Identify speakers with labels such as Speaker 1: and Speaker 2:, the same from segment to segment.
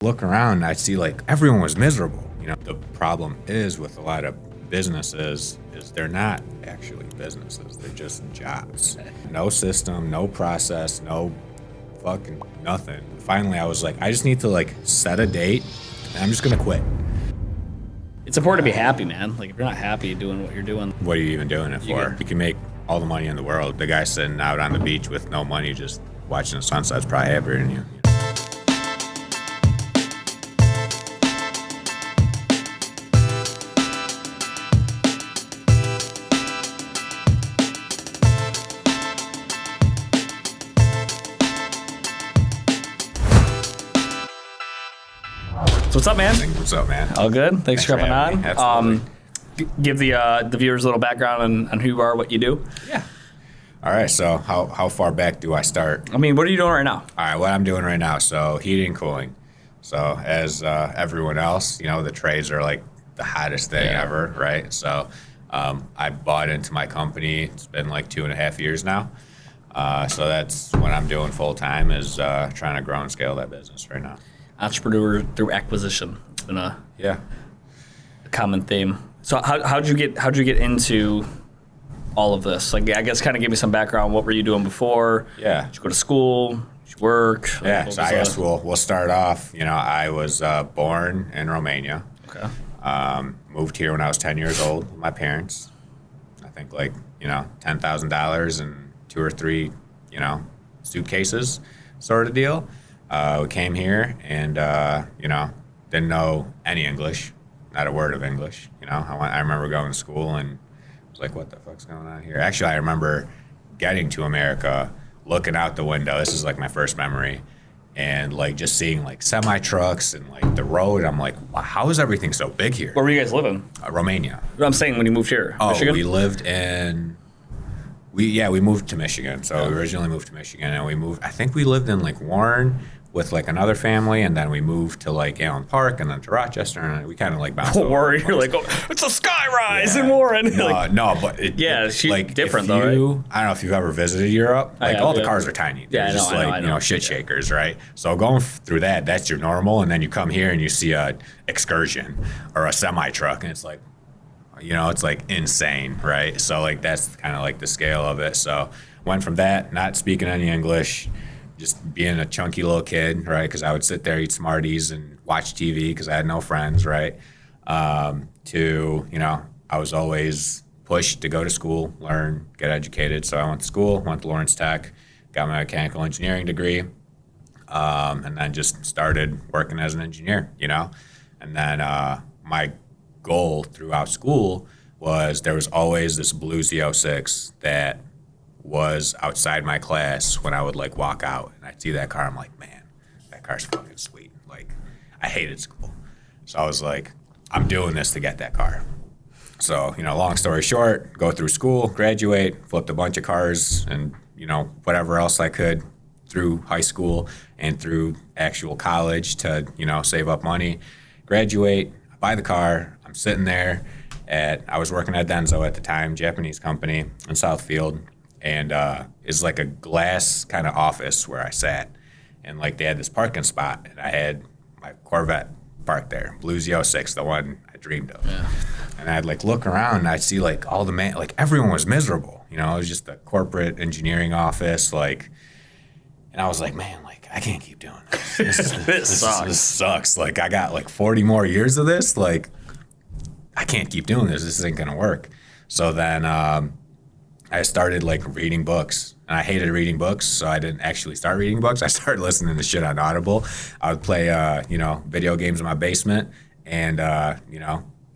Speaker 1: Look around, I see like everyone was miserable. The problem is with a lot of businesses is they're not actually businesses. They're just jobs. No system, no process, no fucking nothing. Finally, I was like, I just need to like set a date and I'm just going to quit.
Speaker 2: It's important to be happy, man. Like if you're not happy doing what you're doing.
Speaker 1: What are you even doing it for? You can make all the money in the world. The guy sitting out on the beach with no money just watching the sunset's probably happier than you.
Speaker 2: So what's up, man?
Speaker 1: What's up, man?
Speaker 2: All good? Thanks for coming on.
Speaker 1: Absolutely.
Speaker 2: Give the viewers a little background on who you are, what you do.
Speaker 1: Yeah. All right, so how far back do I start?
Speaker 2: I mean, what are you doing right now?
Speaker 1: All right, what I'm doing right now, so heating and cooling. So as everyone else, the trades are like the hottest thing ever, right? So I bought into my company. It's been like 2.5 years now. So that's what I'm doing full time is trying to grow and scale that business right now.
Speaker 2: Entrepreneur through acquisition. It's been a common theme. So how'd you get into all of this? Like, I guess kind of give me some background. What were you doing before?
Speaker 1: Yeah.
Speaker 2: Did you go to school? Did you work?
Speaker 1: Yeah, so I guess we'll start off. I was born in Romania.
Speaker 2: Okay.
Speaker 1: Moved here when I was 10 years old with my parents. I think $10,000 and 2 or 3, suitcases sort of deal. We came here and, didn't know any English, not a word of English. I remember going to school and I was like, what the fuck's going on here? Actually, I remember getting to America, looking out the window. This is like my first memory. And like just seeing like semi trucks and like the road. I'm like, wow, how is everything so big here?
Speaker 2: Where were you guys living?
Speaker 1: Romania.
Speaker 2: I'm saying when you moved here.
Speaker 1: Oh,
Speaker 2: Michigan?
Speaker 1: we lived in. We moved to Michigan. So we originally moved to Michigan and we moved. I think we lived in like Warren with like another family, and then we moved to like Allen Park and then to Rochester, and we kind of like bounced.
Speaker 2: Warren, you're like, oh, it's a sky rise in Warren.
Speaker 1: No, but
Speaker 2: it's like different
Speaker 1: though,
Speaker 2: right?
Speaker 1: I don't know if you've ever visited Europe. Like all the cars are tiny. They're just shit shakers, right? So going through that's your normal, and then you come here and you see a excursion or a semi truck, and it's like, it's like insane, right? So like that's kind of like the scale of it. So went from that, not speaking any English, just being a chunky little kid, right? Because I would sit there, eat Smarties, and watch TV because I had no friends, right? To, I was always pushed to go to school, learn, get educated. So I went to school, went to Lawrence Tech, got my mechanical engineering degree, and then just started working as an engineer, And then my goal throughout school was there was always this blue Z06 that was outside my class when I would like walk out and I'd see that car. I'm like, man, that car's fucking sweet. Like, I hated school. So I was like, I'm doing this to get that car. So, long story short, go through school, graduate, flipped a bunch of cars and, whatever else I could through high school and through actual college to, save up money, graduate, I buy the car. I'm sitting there I was working at Denso at the time, Japanese company in Southfield. And it's like a glass kind of office where I sat. And like they had this parking spot, and I had my Corvette parked there, blue Z06, the one I dreamed of. Yeah. And I'd like look around and I'd see like all the like everyone was miserable. It was just a corporate engineering office, like, and I was like, man, like I can't keep doing this. This sucks. Like I got like 40 more years of this. Like I can't keep doing this. This isn't gonna work. So then I started like reading books, and I hated reading books, so I didn't actually start reading books. I started listening to shit on Audible. I would play, video games in my basement and,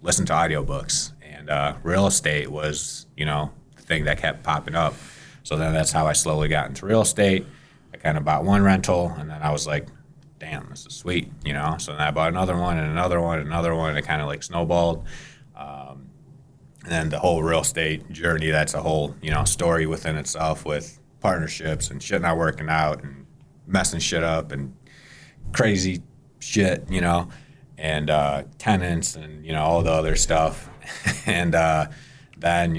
Speaker 1: listen to audiobooks. And real estate was, the thing that kept popping up. So then that's how I slowly got into real estate. I kind of bought one rental, and then I was like, damn, this is sweet, So then I bought another one and another one and another one, and it kind of like snowballed. And then the whole real estate journey, that's a whole, story within itself with partnerships and shit not working out and messing shit up and crazy shit, and tenants and, all the other stuff. And then,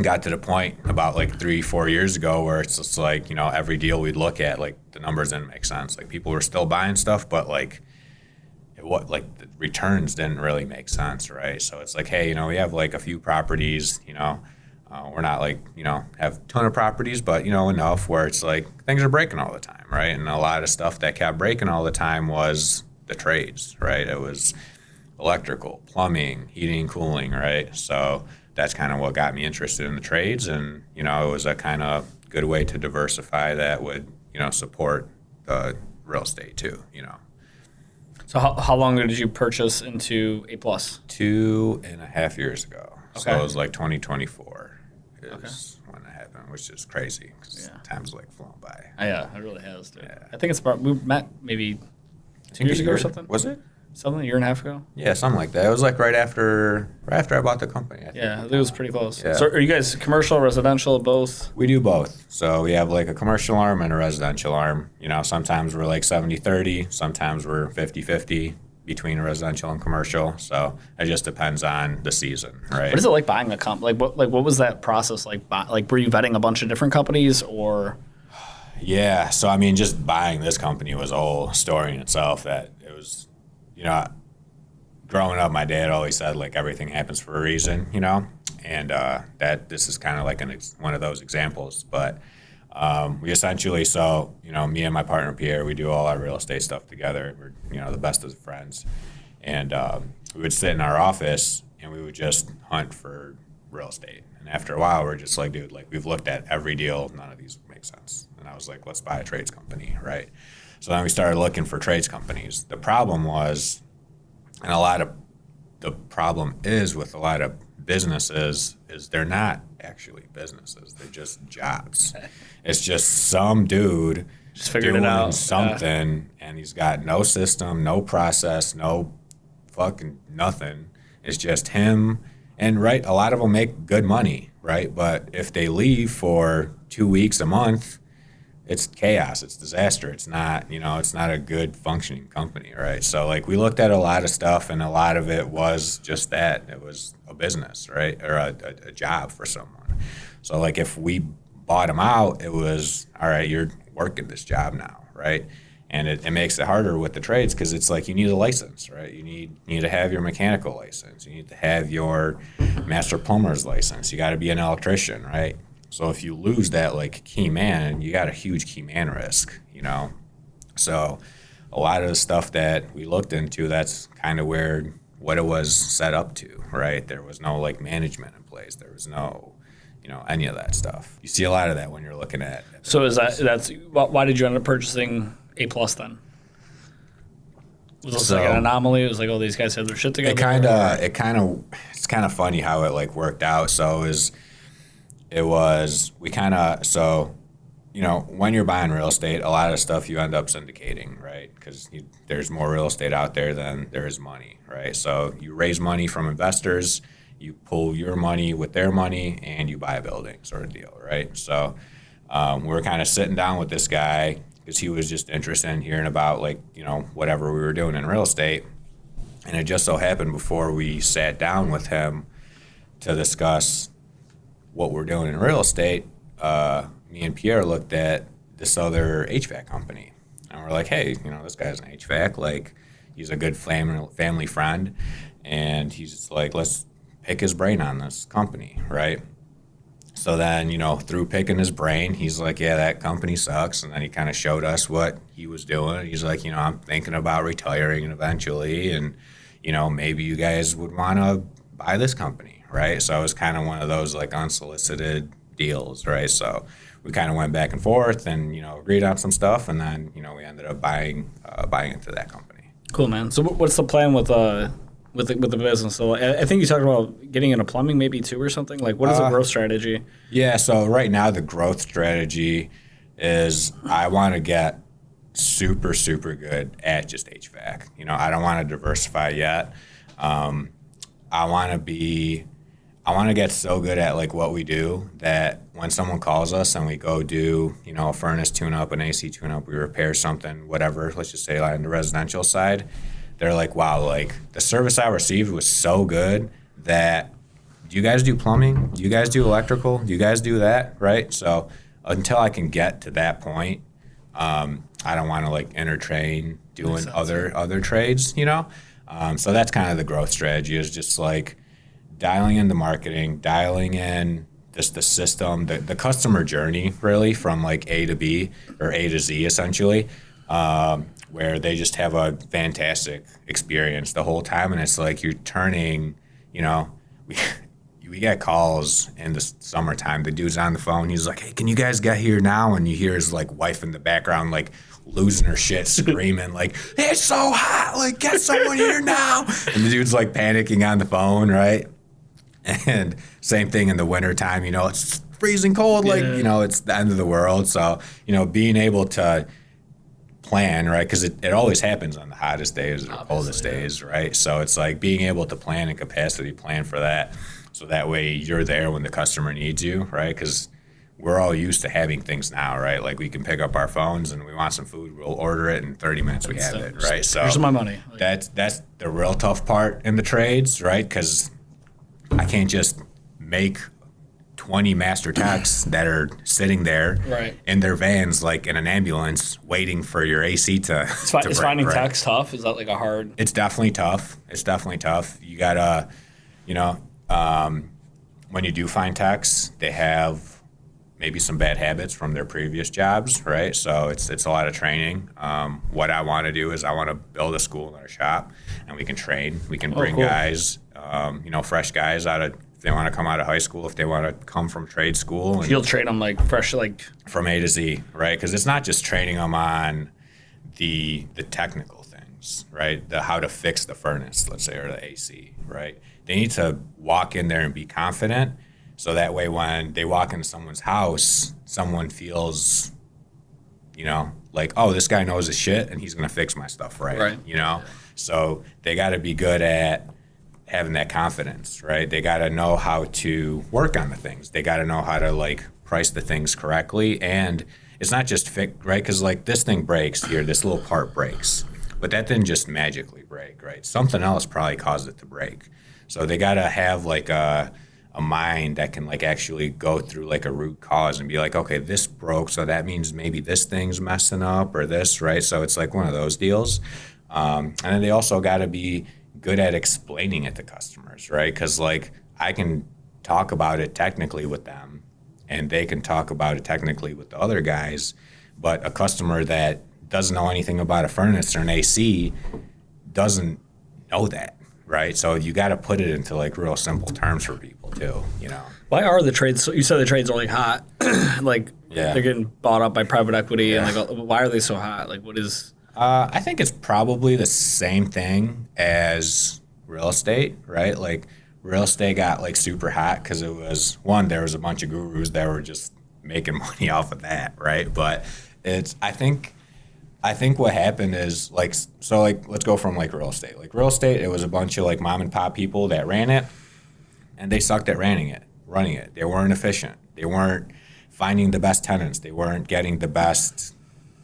Speaker 1: got to the point about like 3-4 years ago where it's just like, you know, every deal we'd look at, like the numbers didn't make sense. Like people were still buying stuff, but like the returns didn't really make sense, right? So it's like, hey, you know, we have like a few properties, you know, we're not like, you know, have a ton of properties, but, you know, enough where it's like things are breaking all the time, right? And a lot of stuff that kept breaking all the time was the trades, right? It was electrical, plumbing, heating, cooling, right? So that's kind of what got me interested in the trades. And, you know, it was a kind of good way to diversify that would, you know, support the real estate too, you know.
Speaker 2: So how long ago did you purchase into A+?
Speaker 1: 2.5 years ago.
Speaker 2: Okay.
Speaker 1: So it was like 2024 is when it happened, which is crazy because time's like flown by.
Speaker 2: Yeah, it really has, dude. Yeah. I think it's we met maybe 2 years ago or something.
Speaker 1: Was it?
Speaker 2: Something, a year and a half ago?
Speaker 1: Yeah, something like that. It was like right after I bought the company. I
Speaker 2: think it was pretty close.
Speaker 1: Yeah.
Speaker 2: So are you guys commercial, residential, both?
Speaker 1: We do both. So we have like a commercial arm and a residential arm. You know, sometimes we're like 70-30, sometimes we're 50-50 between residential and commercial. So it just depends on the season, right?
Speaker 2: What is it like buying a company? What was that process like? Were you vetting a bunch of different companies or?
Speaker 1: Yeah, so I mean, just buying this company was a whole story in itself. That it was, you know, growing up, my dad always said like everything happens for a reason, you know, and that this is kind of like one of those examples. But we essentially, so, you know, me and my partner Pierre, we do all our real estate stuff together. We're, you know, the best of friends, and we would sit in our office and we would just hunt for real estate. And after a while, we're just like, dude, like we've looked at every deal, none of these make sense. And I was like, let's buy a trades company, right? So then we started looking for trades companies. The problem was, and the problem is with a lot of businesses is they're not actually businesses. They're just jobs. It's just some dude
Speaker 2: just figured it out
Speaker 1: something, and he's got no system, no process, no fucking nothing. It's just him. And right, a lot of them make good money, right? But if they leave for 2 weeks, a month, it's chaos, it's disaster. It's not, you know, it's not a good functioning company, right? So like we looked at a lot of stuff, and a lot of it was just that. It was a business, right? Or a job for someone. So like if we bought them out, it was, all right, you're working this job now, right? And it makes it harder with the trades because it's like you need a license, right? You need to have your mechanical license. You need to have your master plumber's license. You got to be an electrician, right? So if you lose that like key man, you got a huge key man risk, you know? So a lot of the stuff that we looked into, that's kind of where what it was set up to, right? There was no like management in place. There was no, you know, any of that stuff. You see a lot of that when you're looking at.
Speaker 2: So why did you end up purchasing A+ then? Was this like an anomaly? It was like, oh, these guys had their shit together?
Speaker 1: It's kind of funny how it like worked out. So so, you know, when you're buying real estate, a lot of stuff you end up syndicating, right? Because there's more real estate out there than there is money, right? So you raise money from investors, you pull your money with their money, and you buy a building sort of deal, right? So we were kind of sitting down with this guy because he was just interested in hearing about, like, you know, whatever we were doing in real estate. And it just so happened before we sat down with him to discuss what we're doing in real estate, me and Pierre looked at this other HVAC company. And we're like, hey, you know, this guy's an HVAC. Like, he's a good family friend. And he's like, let's pick his brain on this company, right? So then, you know, through picking his brain, he's like, yeah, that company sucks. And then he kind of showed us what he was doing. He's like, you know, I'm thinking about retiring eventually. And, you know, maybe you guys would want to buy this company, right? So it was kind of one of those like unsolicited deals, right? So we kind of went back and forth and, you know, agreed on some stuff. And then, you know, we ended up buying into that company.
Speaker 2: Cool, man. So what's the plan with the business? So I think you talked about getting into plumbing maybe too or something. Like, what is the growth strategy?
Speaker 1: Yeah, so right now the growth strategy is I want to get super, super good at just HVAC. You know, I don't want to diversify yet. I want to get so good at like what we do that when someone calls us and we go do, you know, a furnace tune-up, an AC tune-up, we repair something, whatever, let's just say like on the residential side, they're like, wow, like the service I received was so good that do you guys do plumbing? Do you guys do electrical? Do you guys do that? Right. So until I can get to that point, I don't want to like intertrain doing other trades, you know? So that's kind of the growth strategy, is just like dialing in the marketing, dialing in just the system, the customer journey, really, from like A to B or A to Z essentially, where they just have a fantastic experience the whole time. And it's like you're turning, you know, we get calls in the summertime. The dude's on the phone. He's like, hey, can you guys get here now? And you hear his like wife in the background, like losing her shit, screaming like, it's so hot, like get someone here now. And the dude's like panicking on the phone, right? And same thing in the wintertime, you know, it's freezing cold, like, you know, it's the end of the world. So, you know, being able to plan, right? Because it always happens on the hottest days or coldest days, right? So it's like being able to plan and capacity plan for that. So that way you're there when the customer needs you, right? Because we're all used to having things now, right? Like we can pick up our phones and we want some food, we'll order it in 30 minutes, we have it, right? So
Speaker 2: here's my money.
Speaker 1: That's the real tough part in the trades, right? Because I can't just make 20 master techs that are sitting there in their vans, like in an ambulance, waiting for your AC to
Speaker 2: Is finding techs tough? Is that like a hard?
Speaker 1: It's definitely tough. You gotta, you know, when you do find techs, they have maybe some bad habits from their previous jobs, right? So it's a lot of training. What I want to do is I want to build a school in our shop, and we can train. We can bring guys, you know, fresh guys out of, if they want to come out of high school, if they want to come from trade school.
Speaker 2: You'll train them like fresh, like
Speaker 1: from A to Z, right? Because it's not just training them on the technical things, right? The how to fix the furnace, let's say, or the AC, right? They need to walk in there and be confident, so that way when they walk into someone's house, someone feels, you know, like, oh, this guy knows his shit and he's gonna fix my stuff, right? You know, so they got to be good at having that confidence, right? They got to know how to work on the things. They got to know how to like price the things correctly, and it's not just fix, right? Because like this thing breaks here, this little part breaks, but that didn't just magically break, right? Something else probably caused it to break. So they got to have like a mind that can like actually go through like a root cause and be like, okay, this broke, so that means maybe this thing's messing up or this, right? So it's like one of those deals. And then they also got to be good at explaining it to customers, right? Because like I can talk about it technically with them, and they can talk about it technically with the other guys, but a customer that doesn't know anything about a furnace or an AC doesn't know that, right? So you got to put it into like real simple terms for people too, you know.
Speaker 2: Why are the trades? You said the trades are like hot, like they're getting bought up by private equity, and like why are they so hot? Like what is?
Speaker 1: I think it's probably the same thing as real estate, right? Like real estate got like super hot because it was, one, there was a bunch of gurus that were just making money off of that, right? But it's, I think what happened is like, so like, let's go from like real estate. Like real estate, it was a bunch of like mom and pop people that ran it, and they sucked at running it. They weren't efficient. They weren't finding the best tenants. They weren't getting the best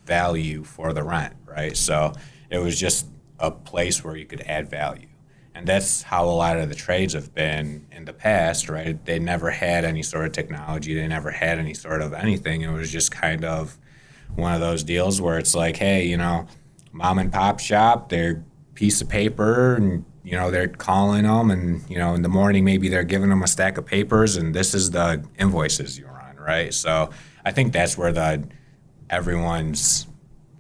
Speaker 1: value for the rent, right? So it was just a place where you could add value. And that's how a lot of the trades have been in the past, right? They never had any sort of technology. They never had any sort of anything. It was just kind of one of those deals where it's like, hey, you know, mom and pop shop, they're piece of paper, and, you know, they're calling them, and, you know, in the morning maybe they're giving them a stack of papers, and this is the invoices you're on, right? So I think that's where everyone's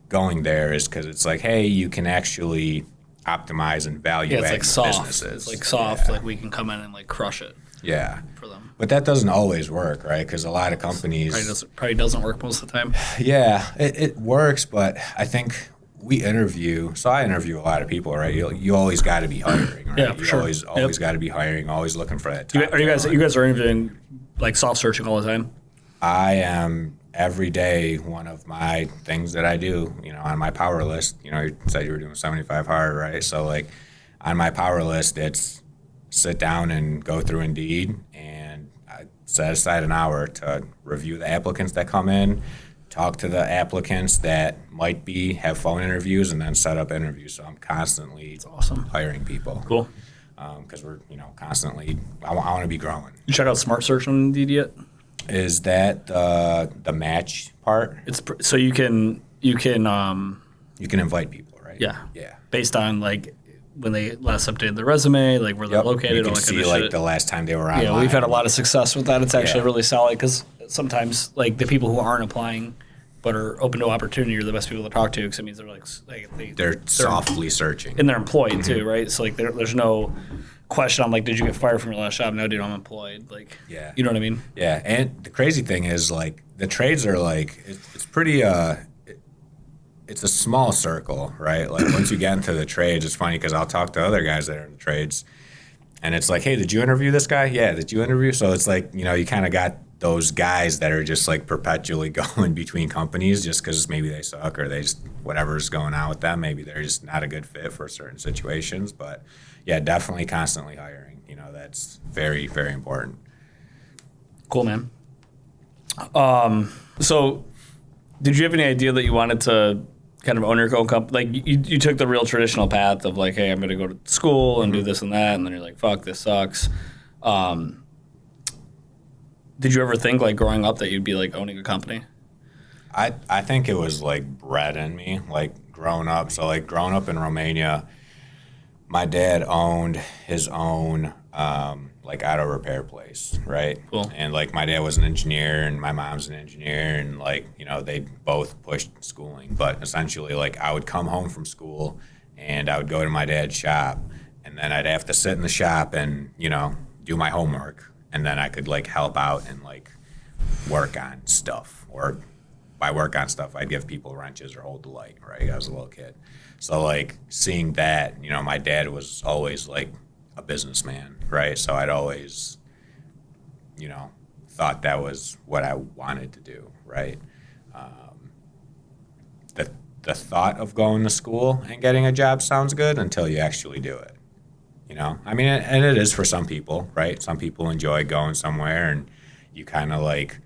Speaker 1: going there, is because it's like, hey, you can actually optimize and value add businesses.
Speaker 2: It's like soft, like we can come in and like crush it.
Speaker 1: Yeah.
Speaker 2: For them.
Speaker 1: But that doesn't always work, right? Because a lot of companies
Speaker 2: probably doesn't work most of the time.
Speaker 1: Yeah, it works, but I think we interview. So I interview a lot of people, right? You always got to be hiring, right?
Speaker 2: Yeah, for sure.
Speaker 1: Always got to be hiring. Always looking for that.
Speaker 2: You guys are interviewing, like soft searching all the time?
Speaker 1: I am every day. One of my things that I do, you know, on my power list. You know, you said you were doing 75 hard, right? So like on my power list, it's sit down and go through Indeed, and I set aside an hour to review the applicants that come in, talk to the applicants that might have phone interviews, and then set up interviews. So I'm constantly hiring people.
Speaker 2: Cool.
Speaker 1: because we're, constantly, I want to be growing.
Speaker 2: You check out Smart Search on Indeed yet?
Speaker 1: Is that the match part?
Speaker 2: So you can
Speaker 1: invite people, right?
Speaker 2: Yeah.
Speaker 1: Yeah.
Speaker 2: Based on like when they last updated their resume, like where they're located,
Speaker 1: you can
Speaker 2: all that
Speaker 1: see
Speaker 2: kind of
Speaker 1: like
Speaker 2: shit.
Speaker 1: the last time they were online.
Speaker 2: Yeah, we've had a lot of success with that. It's actually really solid because sometimes like the people who aren't applying but are open to opportunity are the best people to talk to because it means they're
Speaker 1: softly searching.
Speaker 2: And they're employed too, right? So like there's no question. I'm like, did you get fired from your last job? No, dude, I'm employed. Like,
Speaker 1: yeah,
Speaker 2: you know what I mean?
Speaker 1: Yeah, and the crazy thing is like the trades are like it's pretty it's a small circle, right? Like once you get into the trades, it's funny because I'll talk to other guys that are in the trades, and it's like, hey, did you interview this guy? Yeah, did you interview? So it's like you kind of got those guys that are just like perpetually going between companies just because maybe they suck or they just whatever's going on with them. Maybe they're just not a good fit for certain situations. But yeah, definitely constantly hiring. That's very, very important.
Speaker 2: Cool, man. So did you have any idea that you wanted to kind of own your own company? Like you took the real traditional path of like, hey, I'm going to go to school and do this and that. And then you're like, fuck, this sucks. Did you ever think like growing up that you'd be like owning a company?
Speaker 1: I think it was like bred in me, like growing up. So like growing up in Romania, my dad owned his own like auto repair place, right?
Speaker 2: Cool.
Speaker 1: And like my dad was an engineer and my mom's an engineer, and like they both pushed schooling. But essentially, like I would come home from school and I would go to my dad's shop, and then I'd have to sit in the shop and do my homework, and then I could like help out and like work on stuff. Or by work on stuff, I'd give people wrenches or hold the light, right? I was a little kid. So like seeing that, my dad was always like a businessman, right? So I'd always, thought that was what I wanted to do, right? The thought of going to school and getting a job sounds good until you actually do it. I mean, and it is for some people, right? Some people enjoy going somewhere and you kind of like,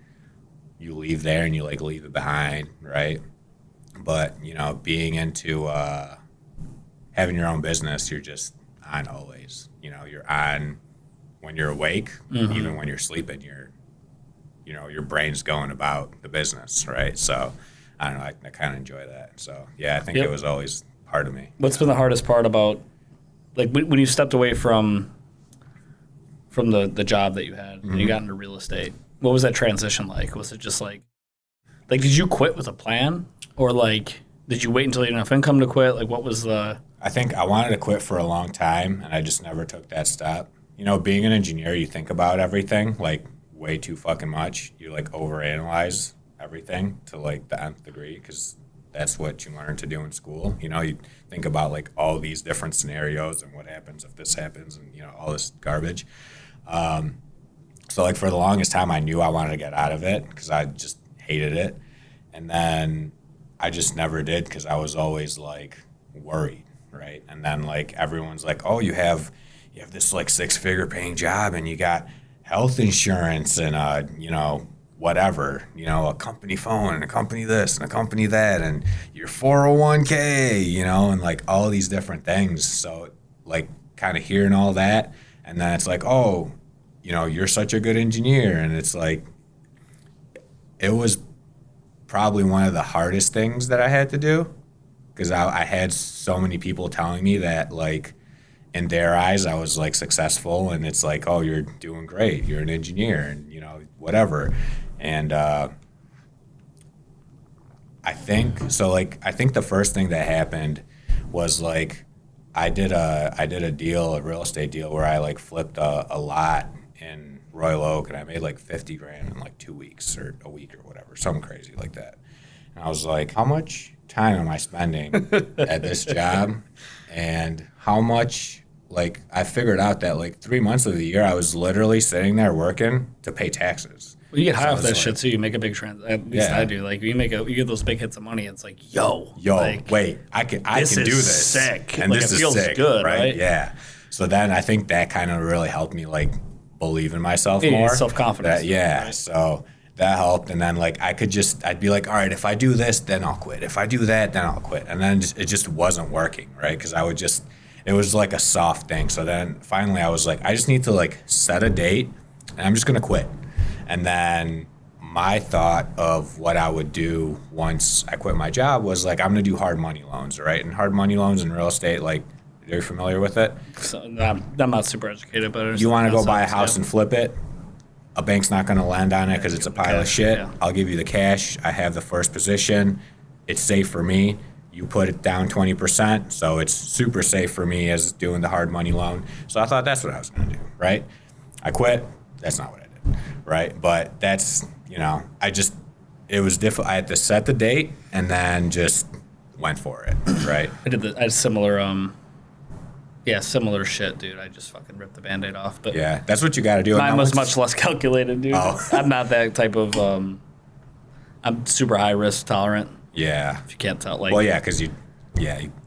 Speaker 1: you leave there and you like leave it behind, right? But, being into having your own business, you're just on always. You're on when you're awake, even when you're sleeping, your brain's going about the business, right? So, I don't know, I kind of enjoy that. So, yeah, I think it was always part of me.
Speaker 2: What's been the hardest part about, like, when you stepped away from the job that you had and you got into real estate? What was that transition like? Was it just like did you quit with a plan? Or, like, did you wait until you had enough income to quit? Like, what was the...
Speaker 1: I think I wanted to quit for a long time, and I just never took that step. Being an engineer, you think about everything, like, way too fucking much. You, like, overanalyze everything to, like, the nth degree, because that's what you learn to do in school. You think about, like, all these different scenarios and what happens if this happens and, all this garbage. So, like, for the longest time, I knew I wanted to get out of it because I just hated it. And then I just never did because I was always, like, worried, right? And then, like, everyone's like, oh, you have this, like, 6-figure paying job and you got health insurance and, whatever, a company phone and a company this and a company that and your 401k, and, like, all these different things. So, like, kind of hearing all that. And then it's like, oh, you're such a good engineer. And it's like, it was probably one of the hardest things that I had to do because I had so many people telling me that, like, in their eyes, I was, like, successful. And it's like, oh, you're doing great. You're an engineer and, whatever. And I think the first thing that happened was, like, I did a deal, a real estate deal where I, like, flipped a lot in Royal Oak and I made like $50,000 in like 2 weeks or a week or whatever, something crazy like that. And I was like, how much time am I spending at this job? And how much, like, I figured out that like 3 months of the year I was literally sitting there working to pay taxes.
Speaker 2: Well, you get high off that shit too. You make a big at least I do. Like you get those big hits of money. It's like, like,
Speaker 1: wait, I can do this.
Speaker 2: Sick.
Speaker 1: And
Speaker 2: like,
Speaker 1: this
Speaker 2: it feels
Speaker 1: is sick,
Speaker 2: good, right?
Speaker 1: Yeah. So then I think that kind of really helped me like believe in myself more.
Speaker 2: Self-confidence.
Speaker 1: Right? So that helped. And then like I'd be like, all right, if I do this, then I'll quit. If I do that, then I'll quit. And then it just wasn't working, right? Because I would just, it was like a soft thing. So then finally I was like, I just need to like set a date and I'm just going to quit. And then my thought of what I would do once I quit my job was like, I'm going to do hard money loans, right? And hard money loans in real estate, like, are you familiar with it?
Speaker 2: So I'm not super educated, but
Speaker 1: you want to go buy a house and flip it? A bank's not going to lend on it because it's a pile of shit. Yeah. I'll give you the cash. I have the first position. It's safe for me. You put it down 20%, so it's super safe for me as doing the hard money loan. So I thought that's what I was going to do, right? I quit. That's not what I did, right? But that's, it was difficult. I had to set the date and then just went for it, right?
Speaker 2: I had similar, similar shit, dude. I just fucking ripped the Band-Aid off. But
Speaker 1: yeah, that's what you got to do.
Speaker 2: Mine was much less calculated, dude. Oh. I'm not that type of, I'm super high risk tolerant.
Speaker 1: Yeah.
Speaker 2: If you can't tell, like.
Speaker 1: Well, yeah, because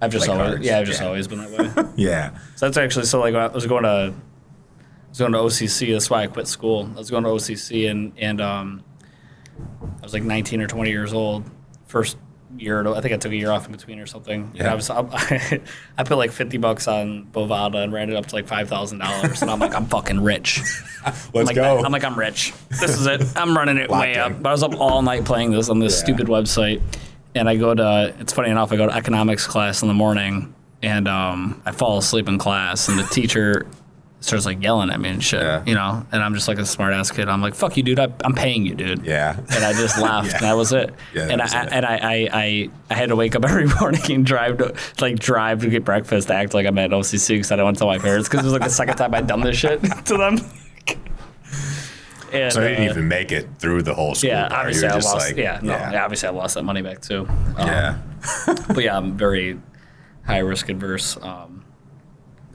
Speaker 2: I've just always been that way.
Speaker 1: Yeah.
Speaker 2: So that's actually, when I was going to OCC. That's why I quit school. I was going to OCC and I was like 19 or 20 years old. First year, I think I took a year off in between or something. Yeah. And I put like $50 on Bovada and ran it up to like $5,000. And I'm like, I'm fucking rich.
Speaker 1: Let's go.
Speaker 2: I'm rich. This is it. I'm running it way up. But I was up all night playing this on this stupid website. And it's funny enough, I go to economics class in the morning and I fall asleep in class and the teacher starts like yelling at me and shit, and I'm just like a smart ass kid. I'm like, fuck you, dude. I'm paying you, dude.
Speaker 1: Yeah.
Speaker 2: And I just laughed and that was it. Yeah, I had to wake up every morning and drive to get breakfast to act like I'm at OCC because I didn't want to tell my parents because it was like the second time I'd done this shit to them. And,
Speaker 1: so you didn't even make it through the whole school.
Speaker 2: Yeah, obviously I lost. Obviously I lost that money back too. But yeah, I'm very high risk adverse.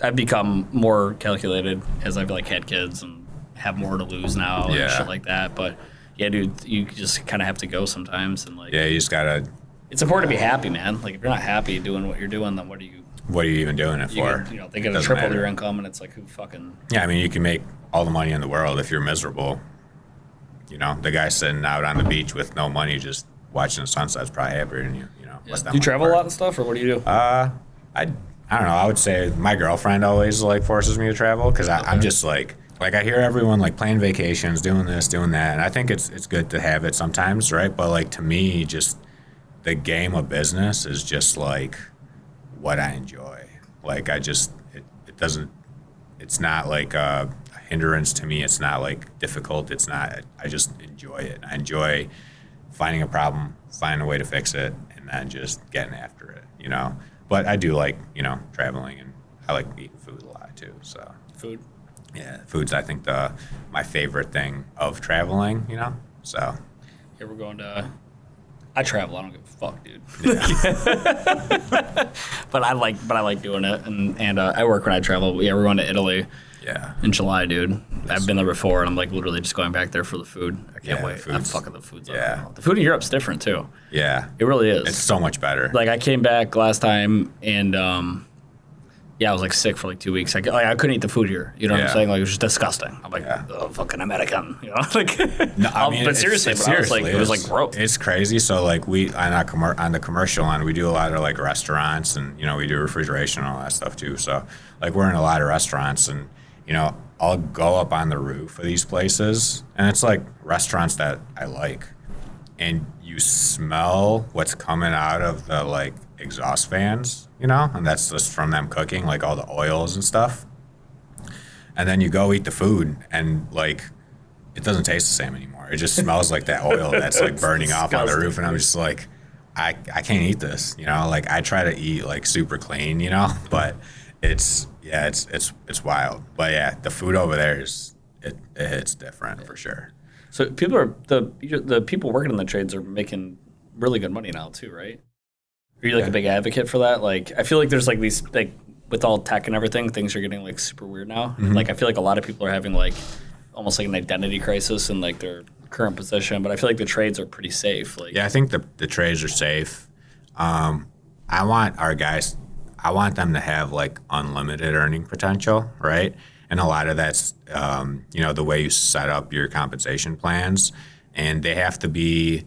Speaker 2: I've become more calculated as I've like had kids and have more to lose now and shit like that. But yeah, dude, you just kind of have to go sometimes and like.
Speaker 1: Yeah, you just gotta.
Speaker 2: It's important to be happy, man. Like if you're not happy doing what you're doing, then what are you?
Speaker 1: What are you even doing it for?
Speaker 2: They get to triple your income, and it's like who fucking.
Speaker 1: Yeah, I mean, you can make all the money in the world if you're miserable. The guy sitting out on the beach with no money, just watching the sunset is probably happier than you.
Speaker 2: Yeah. Do you travel a lot and stuff, or what do you do?
Speaker 1: I don't know. I would say my girlfriend always like forces me to travel because I'm just like I hear everyone like planning vacations, doing this, doing that, and I think it's good to have it sometimes, right? But like to me, just the game of business is just like what I enjoy. Like it doesn't. It's not like a hindrance to me. It's not like difficult. It's not. I just enjoy it. I enjoy finding a problem, finding a way to fix it, and then just getting after it. But I do like, traveling, and I like eating food a lot too. So
Speaker 2: food,
Speaker 1: yeah, food's I think my favorite thing of traveling. So
Speaker 2: here we're going to. I travel. I don't give a fuck, dude.
Speaker 1: Yeah.
Speaker 2: but I like doing it, and I work when I travel. Yeah, we're going to Italy.
Speaker 1: Yeah.
Speaker 2: In July, dude. I've been there before, and I'm like literally just going back there for the food. I can't wait. I'm fucking the food's up. The food in Europe's different too.
Speaker 1: Yeah.
Speaker 2: It really is.
Speaker 1: It's so much better.
Speaker 2: Like I came back last time, and I was like sick for like 2 weeks. I couldn't eat the food here. You know what I'm saying? Like it was just disgusting. I'm like, oh, fucking American. Like. No, I mean, but seriously, it was like gross.
Speaker 1: It's crazy. So like we on the commercial line, we do a lot of like restaurants, and we do refrigeration and all that stuff too. So like we're in a lot of restaurants, and I'll go up on the roof of these places, and it's like restaurants that I like, and you smell what's coming out of the like exhaust fans, and that's just from them cooking, like all the oils and stuff. And then you go eat the food, and like it doesn't taste the same anymore. It just smells like that oil that's like burning off on the roof, and I'm just like, I can't eat this, Like I try to eat like super clean, but it's wild. But yeah, the food over there it hits different for sure.
Speaker 2: So the people working in the trades are making really good money now too, right? Are you like a big advocate for that? Like I feel like there's like these like with all tech and everything, things are getting like super weird now. Mm-hmm. Like I feel like a lot of people are having like almost like an identity crisis in like their current position, but I feel like the trades are pretty safe. Like
Speaker 1: yeah, I think the trades are safe. I want our guys. I want them to have like unlimited earning potential, right? And a lot of that's, the way you set up your compensation plans, and they have to be.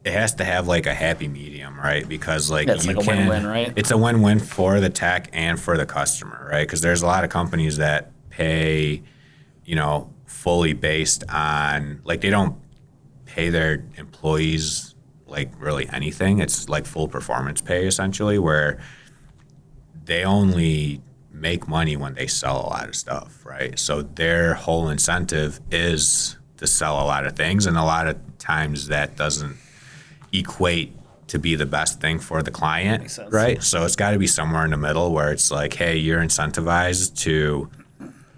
Speaker 1: it has to have like a happy medium, right? Because like
Speaker 2: it's like a win-win, right?
Speaker 1: It's a win-win for the tech and for the customer, right? Because there's a lot of companies that pay, fully based on, like, they don't pay their employees like really anything. It's like full performance pay essentially, where they only make money when they sell a lot of stuff, right? So their whole incentive is to sell a lot of things, and a lot of times that doesn't equate to be the best thing for the client, right? So it's got to be somewhere in the middle where it's like, hey, you're incentivized to,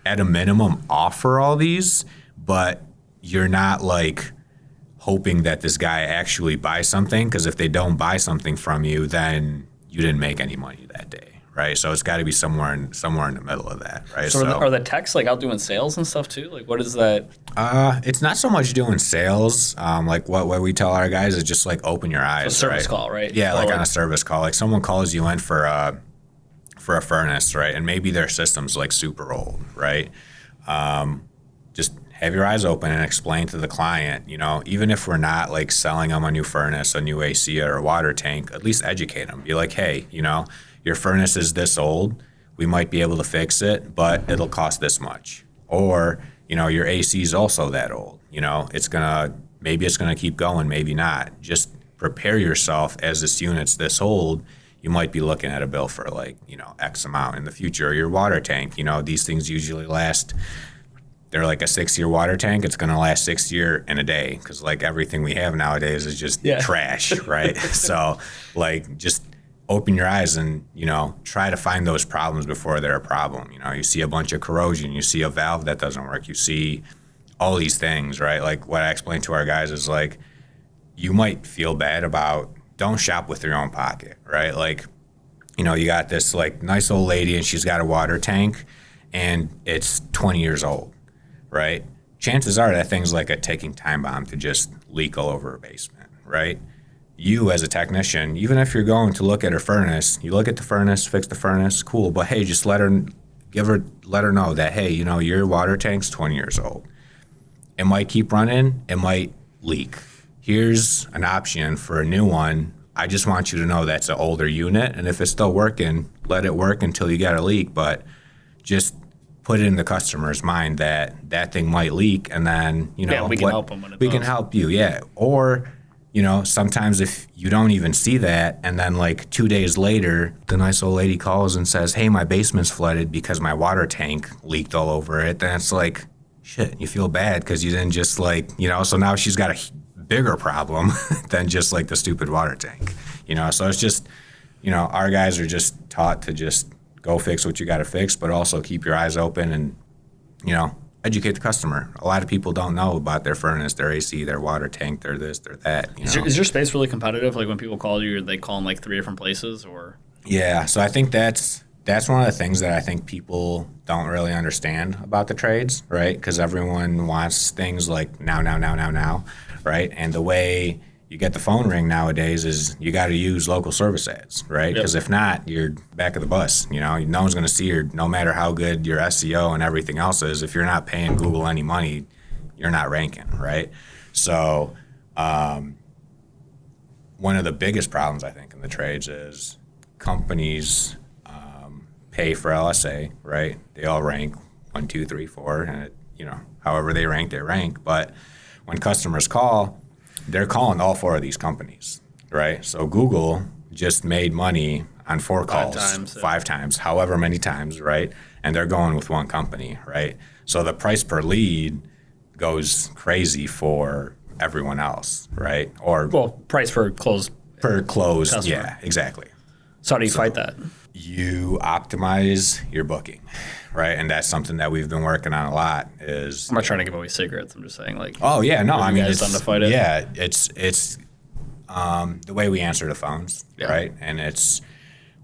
Speaker 1: at a minimum, offer all these, but you're not like hoping that this guy actually buys something, because if they don't buy something from you, then you didn't make any money that day. Right, so it's got to be somewhere in the middle of that, right?
Speaker 2: So are the techs like out doing sales and stuff too? Like, what is that?
Speaker 1: It's not so much doing sales. Like what we tell our guys is just like open your eyes.
Speaker 2: So service call, right?
Speaker 1: Yeah, like on a service call, like someone calls you in for a furnace, right? And maybe their system's like super old, right? Just have your eyes open and explain to the client, even if we're not like selling them a new furnace, a new AC, or a water tank, at least educate them. Be like, hey, your furnace is this old. We might be able to fix it, but it'll cost this much. Or, your AC is also that old. Maybe it's gonna keep going, maybe not. Just prepare yourself as this unit's this old. You might be looking at a bill for like, X amount in the future. Or your water tank, these things usually last. They're like a 6-year water tank. It's gonna last 6 years in a day, because like everything we have nowadays is just trash, right? So like just open your eyes and, try to find those problems before they're a problem. You see a bunch of corrosion, you see a valve that doesn't work, you see all these things, right? Like what I explained to our guys is like, you might feel bad about, don't shop with your own pocket, right? Like, you got this like nice old lady and she's got a water tank and it's 20 years old, right? Chances are that thing's like a ticking time bomb to just leak all over her basement, right? You as a technician, even if you're going to look at her furnace, you look at the furnace, fix the furnace, cool. But hey, just let her know that, hey, your water tank's 20 years old. It might keep running, it might leak. Here's an option for a new one. I just want you to know that's an older unit, and if it's still working, let it work until you get a leak. But just put it in the customer's mind that that thing might leak, and then we
Speaker 2: can help them when it does.
Speaker 1: We can help you, yeah. Or sometimes if you don't even see that, and then like 2 days later, the nice old lady calls and says, hey, my basement's flooded because my water tank leaked all over it, then it's like, shit, you feel bad because you didn't just like, so now she's got a bigger problem than just like the stupid water tank, So it's just, our guys are just taught to just go fix what you got to fix, but also keep your eyes open and, educate the customer. A lot of people don't know about their furnace, their AC, their water tank, their this, their that.
Speaker 2: Is your space really competitive? Like when people call you, they call in like 3 different places, or?
Speaker 1: Yeah, so I think that's one of the things that I think people don't really understand about the trades, right? Because everyone wants things like now, right? And the way you get the phone ring nowadays is you got to use local service ads, right? Because if not, you're back of the bus. No one's going to see you, no matter how good your SEO and everything else is. If you're not paying Google any money, you're not ranking, right? So one of the biggest problems I think in the trades is companies pay for LSA, right? They all rank 1, 2, 3, 4, and however they rank, they rank. But when customers call, they're calling all 4 of these companies, right? So Google just made money on 4 calls, 5 times, however many times, right? And they're going with one company, right? So the price per lead goes crazy for everyone else, right? Or
Speaker 2: price per close.
Speaker 1: Per close,
Speaker 2: customer.
Speaker 1: Yeah, exactly.
Speaker 2: So how do you fight that?
Speaker 1: You optimize your booking, right? And that's something that we've been working on a lot. I'm
Speaker 2: not trying to give away secrets. I'm just saying, like.
Speaker 1: Oh yeah, no. I mean, it's
Speaker 2: done to fight it.
Speaker 1: Yeah, it's the way we answer the phones, right? And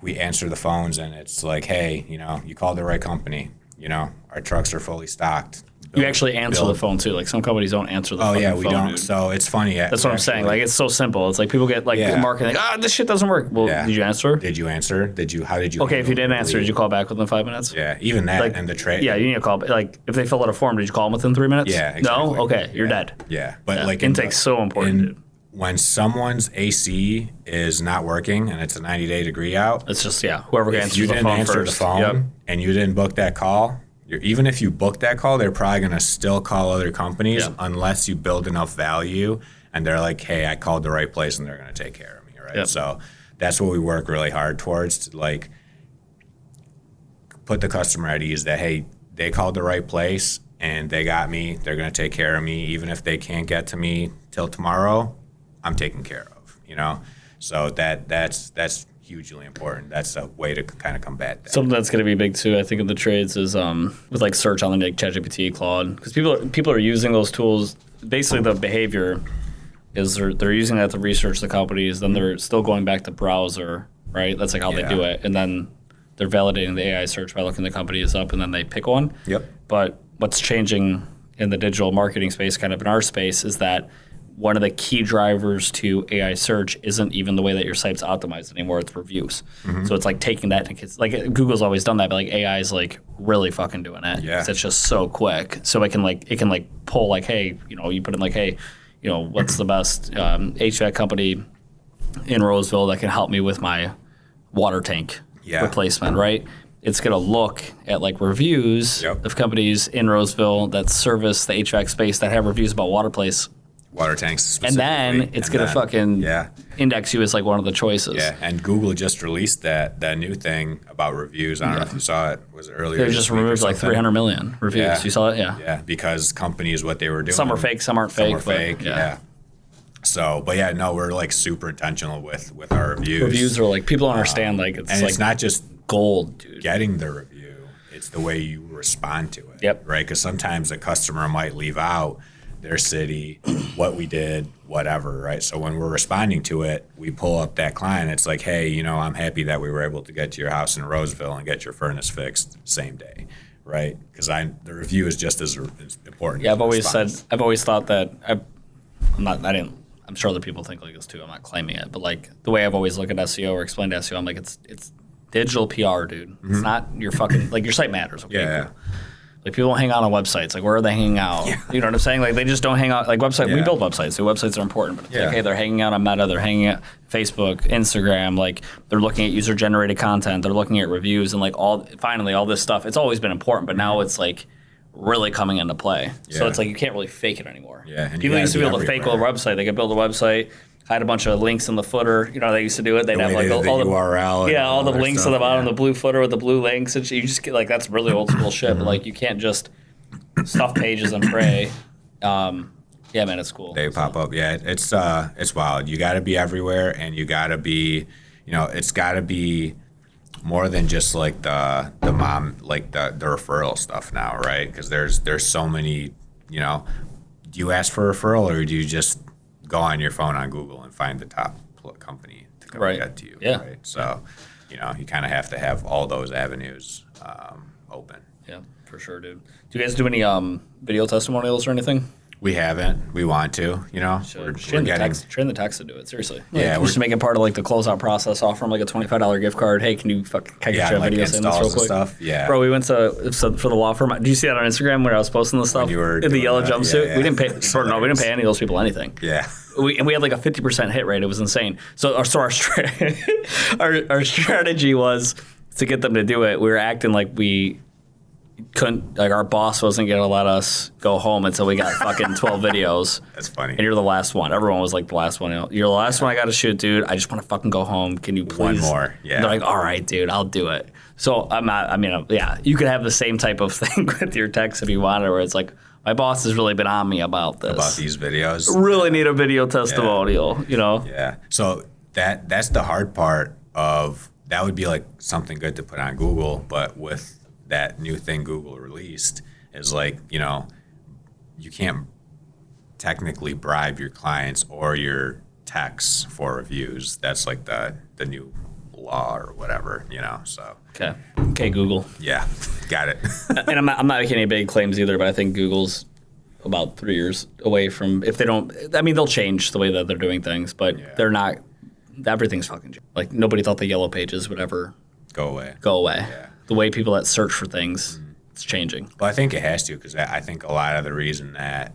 Speaker 1: we answer the phones, and it's like, hey, you called the right company. Our trucks are fully stocked.
Speaker 2: You actually answer the phone too. Like some companies don't answer the phone.
Speaker 1: Oh yeah, we don't.
Speaker 2: Dude.
Speaker 1: So it's funny.
Speaker 2: That's what I'm saying. Like it's so simple. It's like people get like marketing. Like, this shit doesn't work. Well, did you answer?
Speaker 1: Did you answer? How did you?
Speaker 2: Okay, if you didn't answer, did you call back within 5 minutes?
Speaker 1: Yeah, even that and the trade.
Speaker 2: Yeah, you need to call. Like if they fill out a form, did you call them within 3 minutes?
Speaker 1: Yeah, exactly.
Speaker 2: No. Okay, you're dead.
Speaker 1: Yeah, but like
Speaker 2: intake's so important.
Speaker 1: when someone's AC is not working and it's a 90-day degree out,
Speaker 2: it's just, whoever answers
Speaker 1: you
Speaker 2: the
Speaker 1: didn't
Speaker 2: phone
Speaker 1: answer
Speaker 2: first.
Speaker 1: the phone and you didn't book that call, even if you book that call, they're probably going to still call other companies unless you build enough value and they're like, hey, I called the right place and they're going to take care of me, right? Yep. So that's what we work really hard towards, to like put the customer at ease that, hey, they called the right place and they got me, they're going to take care of me. Even if they can't get to me till tomorrow, I'm taken care of, So that's hugely important. That's a way to kind of combat that.
Speaker 2: Something that's going to be big too, I think, in the trades is with like search on like ChatGPT, Claude, because people are using those tools. Basically, the behavior is they're using that to research the companies. Then they're still going back to browser, right? That's like how they do it, and then they're validating the AI search by looking the companies up, and then they pick one.
Speaker 1: Yep.
Speaker 2: But what's changing in the digital marketing space, kind of in our space, is that one of the key drivers to AI search isn't even the way that your site's optimized anymore. It's reviews. Mm-hmm. So it's like taking that, like Google's always done that, but like AI is like really fucking doing it. Yeah. It's just so quick. So it can pull like, hey, you put in like, hey, what's the best HVAC company in Roseville that can help me with my water tank replacement, right? It's going to look at like reviews of companies in Roseville that service the HVAC space that have reviews about
Speaker 1: water tanks specifically.
Speaker 2: And then it's going to fucking index you as like one of the choices.
Speaker 1: Yeah, and Google just released that new thing about reviews. I don't know if you saw it. Was it earlier?
Speaker 2: They just removed like 300 million reviews. Yeah. You saw it? Yeah.
Speaker 1: Yeah, because companies, what they were doing.
Speaker 2: Some are fake, some aren't fake.
Speaker 1: Some are fake, yeah. So, but we're like super intentional with our reviews.
Speaker 2: Reviews are like, people understand
Speaker 1: it's not just
Speaker 2: gold, dude.
Speaker 1: Getting the review. It's the way you respond to it.
Speaker 2: Yep.
Speaker 1: Right? Because sometimes a customer might leave out their city, what we did, whatever, right? So when we're responding to it, we pull up that client. It's like, hey, I'm happy that we were able to get to your house in Roseville and get your furnace fixed same day, right? Because the review is just as important.
Speaker 2: Yeah, I've always thought that I'm sure other people think like this too. I'm not claiming it, but like the way I've always looked at SEO or explained SEO, I'm like, it's digital PR, dude. Mm-hmm. It's not your fucking like your site matters. Okay,
Speaker 1: yeah.
Speaker 2: Cool. Like people don't hang out on websites. Like where are they hanging out? Yeah. You know what I'm saying? Like they just don't hang out. Like website, we build websites. So websites are important. But it's like, hey, they're hanging out on Meta. They're hanging out Facebook, Instagram. Like they're looking at user generated content. They're looking at reviews and like all this stuff. It's always been important, but now it's like really coming into play. Yeah. So it's like you can't really fake it anymore.
Speaker 1: Yeah. And
Speaker 2: people used to be able to fake a website. They could build a website, hide a bunch of links in the footer. They used to do it. They'd have like all the
Speaker 1: URL.
Speaker 2: Yeah, all the links stuff, at the bottom, the blue footer with the blue links, and you just get like that's really old school shit. But like you can't just stuff pages and pray. Man, it's cool.
Speaker 1: They pop up. Yeah, it's wild. You got to be everywhere, and you got to be, it's got to be more than just like the mom, like the referral stuff now, right? Because there's so many. Do you ask for a referral, or do you just go on your phone on Google and find the top company to come get to you?
Speaker 2: Yeah.
Speaker 1: Right? So, you kind of have to have all those avenues open.
Speaker 2: Yeah, for sure, dude. Do you guys do any video testimonials or anything?
Speaker 1: We haven't. We want to,
Speaker 2: We're train the techs to do it, seriously.
Speaker 1: Yeah,
Speaker 2: we're just making part of like the closeout process, offer them like a $25 gift card. Hey, can you get your video saying this real quick?
Speaker 1: Stuff. Yeah.
Speaker 2: Bro, we went for the law firm. Do you see that on Instagram when I was posting this stuff?
Speaker 1: You were
Speaker 2: in the yellow jumpsuit?
Speaker 1: Yeah.
Speaker 2: We didn't pay we didn't pay any of those people anything.
Speaker 1: Yeah.
Speaker 2: We had like a 50% hit rate. It was insane. So our strategy was to get them to do it. We were acting like we couldn't, like our boss wasn't going to let us go home until we got fucking 12 videos.
Speaker 1: That's funny.
Speaker 2: And you're the last one. Everyone was like the last one. You're the last one I got to shoot, dude. I just want to fucking go home. Can you please?
Speaker 1: One more. Yeah.
Speaker 2: They're like, all right, dude, I'll do it. So you could have the same type of thing with your text if you wanted, where it's like, my boss has really been on me about this.
Speaker 1: About these videos.
Speaker 2: Really need a video testimonial,
Speaker 1: Yeah. So that's the hard part of, that would be like something good to put on Google, but with that new thing Google released is like, you can't technically bribe your clients or your techs for reviews. That's like the new law or whatever, so.
Speaker 2: Okay, Google.
Speaker 1: Yeah, got it.
Speaker 2: And I'm not making any big claims either, but I think Google's about 3 years away from, if they don't, they'll change the way that they're doing things, but they're not, everything's fucking, like nobody thought the yellow pages would ever
Speaker 1: go away.
Speaker 2: Yeah. The way people that search for things, it's changing.
Speaker 1: Well, I think it has to, because I think a lot of the reason that,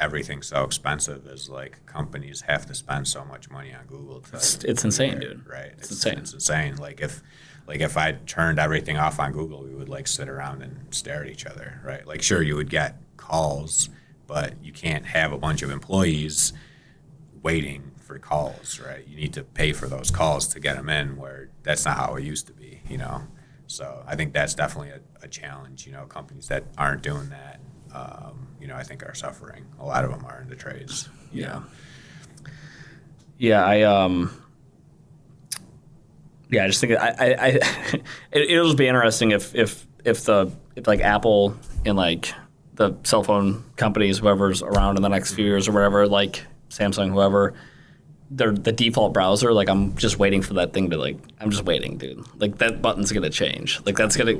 Speaker 1: everything's so expensive is like companies have to spend so much money on Google.
Speaker 2: It's insane, dude.
Speaker 1: Right.
Speaker 2: It's insane.
Speaker 1: It's insane. Like if I turned everything off on Google, we would like sit around and stare at each other, right? Like sure, you would get calls, but you can't have a bunch of employees waiting for calls, right? You need to pay for those calls to get them in, where that's not how it used to be, you know? So I think that's definitely a challenge, you know, companies that aren't doing that, you know, I think are suffering. A lot of them are in the trades.
Speaker 2: Yeah. Yeah, I just think it'll just be interesting if like Apple and like the cell phone companies, whoever's around in the next few years or whatever, like Samsung, whoever, the default browser, like I'm just waiting for that thing to like, I'm just waiting, dude. Like that button's gonna change. Like it's gonna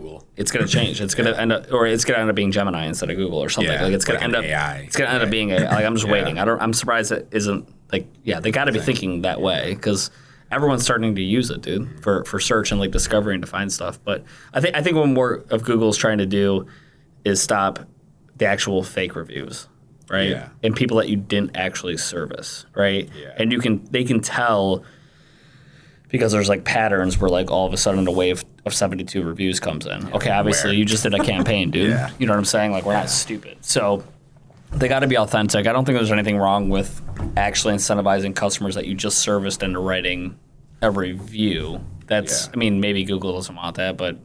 Speaker 2: change. It's gonna end up being Gemini instead of Google or something.
Speaker 1: Yeah,
Speaker 2: like it's gonna end up
Speaker 1: AI.
Speaker 2: It's gonna end up being AI. Like I'm just waiting. I'm surprised it isn't like, yeah, they got to be thinking that way because everyone's starting to use it, dude, for search and like discovery and to find stuff. But I think what more of Google's trying to do is stop the actual fake reviews, right?
Speaker 1: Yeah.
Speaker 2: And people that you didn't actually service, right?
Speaker 1: Yeah.
Speaker 2: And they can tell because there's like patterns where like all of a sudden a wave of 72 reviews comes in. Okay, obviously you just did a campaign, dude.
Speaker 1: Yeah.
Speaker 2: You know what I'm saying? Like we're not stupid. So they got to be authentic. I don't think there's anything wrong with actually incentivizing customers that you just serviced into writing a review. That's, I mean, maybe Google doesn't want that, but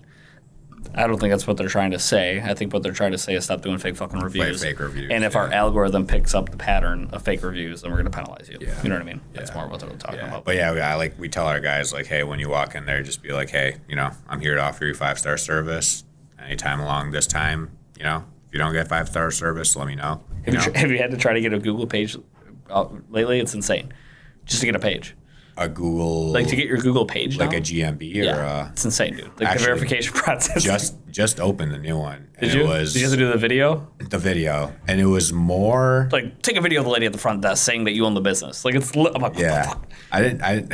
Speaker 2: I don't think that's what they're trying to say. I think what they're trying to say is stop doing fake fucking reviews.
Speaker 1: Fake reviews.
Speaker 2: And if our algorithm picks up the pattern of fake reviews, then we're going to penalize you.
Speaker 1: Yeah.
Speaker 2: You know what I mean?
Speaker 1: Yeah.
Speaker 2: That's more what they're talking about.
Speaker 1: But we tell our guys like, hey, when you walk in there, just be like, hey, you know, I'm here to offer you 5-star service. Anytime along this time, you know, if you don't get 5-star service, let me know.
Speaker 2: Have you had to try to get a Google page lately? It's insane. Just to get a page.
Speaker 1: A Google,
Speaker 2: like to get your Google page,
Speaker 1: like
Speaker 2: now?
Speaker 1: a GMB or
Speaker 2: it's insane, dude. Like
Speaker 1: actually,
Speaker 2: the verification process.
Speaker 1: Just opened the new one.
Speaker 2: Did you? Did you have to do the video?
Speaker 1: The video, and it was more
Speaker 2: like take a video of the lady at the front desk saying that you own the business. Like it's. I'm like,
Speaker 1: yeah. I didn't.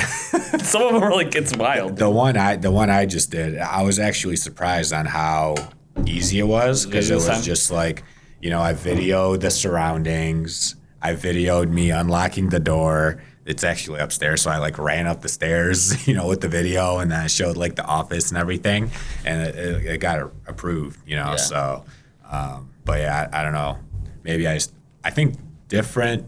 Speaker 2: Some of them are like it's wild.
Speaker 1: The one I just did, I was actually surprised on how easy it was because it was just like, you know, I videoed the surroundings. I videoed me unlocking the door. It's actually upstairs, so I like ran up the stairs, you know, with the video, and then I showed like the office and everything, and it got approved, you know. Yeah. So, but yeah, I don't know. Maybe I think different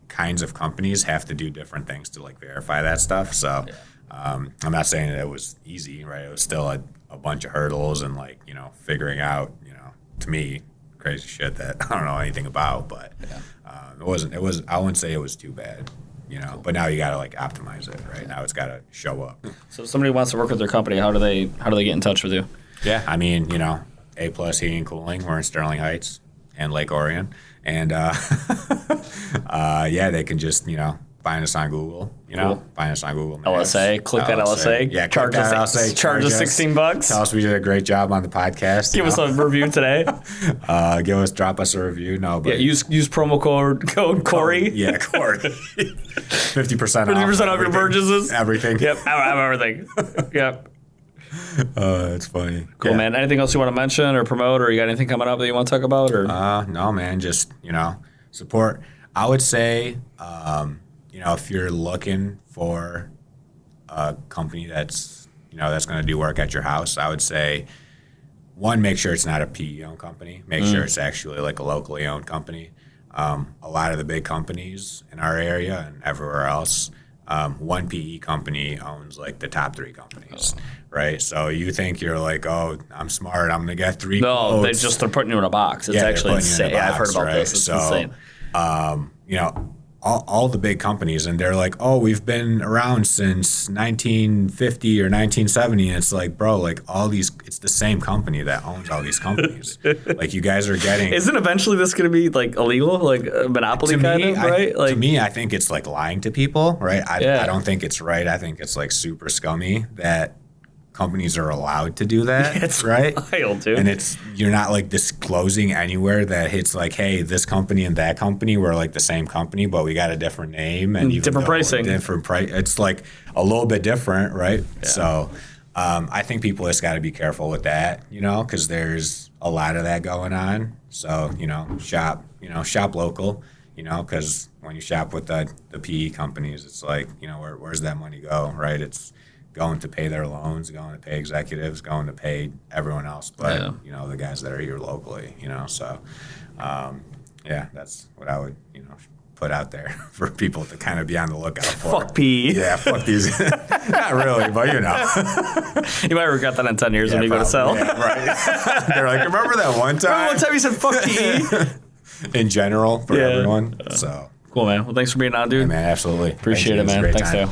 Speaker 1: kinds of companies have to do different things to like verify that stuff. So, I'm not saying that it was easy, right? It was still a bunch of hurdles and like, you know, figuring out, you know, to me, crazy shit that I don't know anything about, but. Yeah. I wouldn't say it was too bad, you know, but now you got to like optimize it, right? Now it's got to show up.
Speaker 2: So if somebody wants to work with their company, how do they get in touch with you?
Speaker 1: Yeah. I mean, you know, A+ Heating and Cooling, we're in Sterling Heights and Lake Orion. And, yeah, they can just, you know, find us on Google, you know, find us on Google Maps.
Speaker 2: LSA, click that LSA.
Speaker 1: Yeah,
Speaker 2: charge us
Speaker 1: LSA.
Speaker 2: Charge us $16.
Speaker 1: Tell us we did a great job on the podcast.
Speaker 2: Give us a review today.
Speaker 1: Drop us a review. No, but
Speaker 2: use promo code Corey.
Speaker 1: Yeah, Corey. 50% off.
Speaker 2: 50% off your purchases.
Speaker 1: Everything.
Speaker 2: Yep, I have everything. Yep.
Speaker 1: It's funny.
Speaker 2: Cool, man. Anything else you want to mention or promote, or you got anything coming up that you want to talk about? Or
Speaker 1: no, man. Just, you know, support. I would say, you know, if you're looking for a company that's, you know, that's going to do work at your house, I would say, one, make sure it's not a PE-owned company. Make sure it's actually like a locally owned company. A lot of the big companies in our area and everywhere else, one PE company owns like the top 3 companies, right? So you think you're like, oh, I'm smart, I'm going to get 3 quotes.
Speaker 2: They're putting you in a box. It's actually insane. I've heard about this. It's insane.
Speaker 1: You know, all the big companies, and they're like, oh, we've been around since 1950 or 1970. And it's like, bro, like all these, it's the same company that owns all these companies. Like you guys are getting.
Speaker 2: Isn't eventually this going to be like illegal, like a monopoly kind of, right?
Speaker 1: To me, I think it's like lying to people, right? I don't think it's right. I think it's like super scummy that companies are allowed to do that,
Speaker 2: it's
Speaker 1: right?
Speaker 2: Wild, dude.
Speaker 1: And you're not like disclosing anywhere that it's like, hey, this company and that company were like the same company, but we got a different name and
Speaker 2: different pricing,
Speaker 1: different price. It's like a little bit different, right? Yeah. So, I think people just got to be careful with that, because there's a lot of that going on. So, shop local, because when you shop with the PE companies, it's like, where's that money go, right? It's going to pay their loans, going to pay executives, going to pay everyone else, but, the guys that are here locally, so, that's what I would, put out there for people to kind of be on the lookout for.
Speaker 2: Fuck PE.
Speaker 1: Yeah, fuck these. Not really, but
Speaker 2: You might regret that in 10 years when you go to sell.
Speaker 1: Yeah, right. They're like, remember that one time?
Speaker 2: Remember one time you said fuck PE?
Speaker 1: In general, for everyone. So
Speaker 2: cool, man. Well, thanks for being on, dude.
Speaker 1: Yeah, man, absolutely.
Speaker 2: Appreciate it, man. Thanks, Teo.